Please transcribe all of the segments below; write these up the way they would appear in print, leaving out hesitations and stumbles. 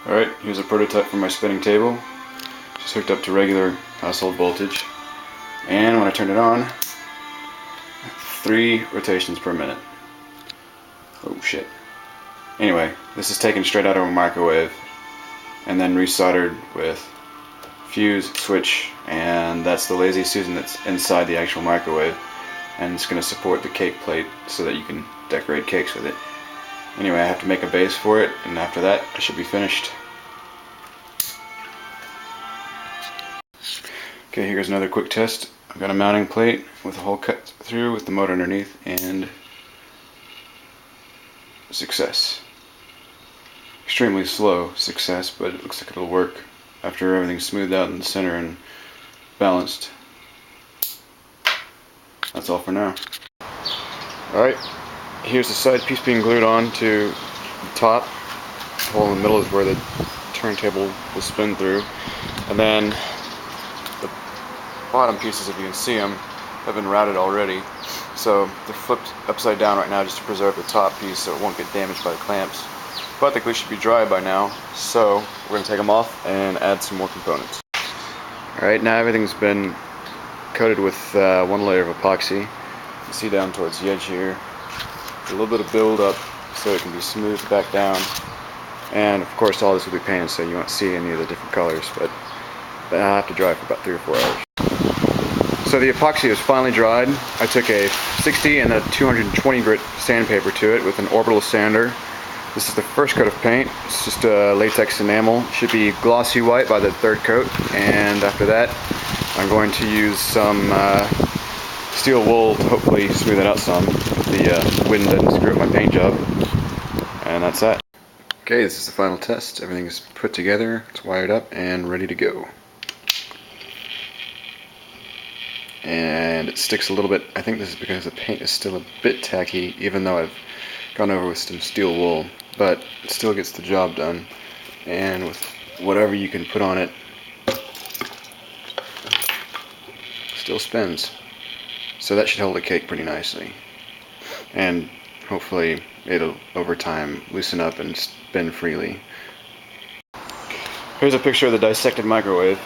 Alright, here's a prototype for my spinning table. Just hooked up to regular household voltage. And when I turn it on, 3 rotations per minute. Oh shit. Anyway, this is taken straight out of a microwave and then resoldered with fuse, switch, and that's the Lazy Susan that's inside the actual microwave, and it's going to support the cake plate so that you can decorate cakes with it. Anyway, I have to make a base for it, and after that I should be finished. Okay, here's another quick test. I've got a mounting plate with a hole cut through with the motor underneath, and success. Extremely slow success, but it looks like it'll work after everything's smoothed out in the center and balanced. That's all for now. Alright, here's the side piece being glued on to the top. The hole in the middle is where the turntable will spin through. And then the bottom pieces, if you can see them, have been routed already. So they're flipped upside down right now just to preserve the top piece so it won't get damaged by the clamps. But the glue should be dry by now, so we're going to take them off and add some more components. Alright, now everything's been coated with one layer of epoxy. You can see down towards the edge here. A little bit of build up so it can be smoothed back down. And of course all this will be painted so you won't see any of the different colors, but I'll have to dry for about 3 or 4 hours. So the epoxy is finally dried. I took a 60 and a 220 grit sandpaper to it with an orbital sander. This is the first coat of paint. It's just a latex enamel. It should be glossy white by the 3rd coat, and after that I'm going to use some steel wool to hopefully smooth it out some if the wind doesn't screw up my paint job. And that's that. Okay, this is the final test. Everything is put together, it's wired up and ready to go. And it sticks a little bit. I think this is because the paint is still a bit tacky, even though I've gone over with some steel wool, but it still gets the job done. And with whatever you can put on it, still spins. So that should hold the cake pretty nicely. And hopefully it'll, over time, loosen up and spin freely. Here's a picture of the dissected microwave.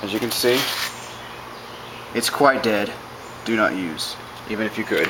As you can see, it's quite dead. Do not use, even if you could.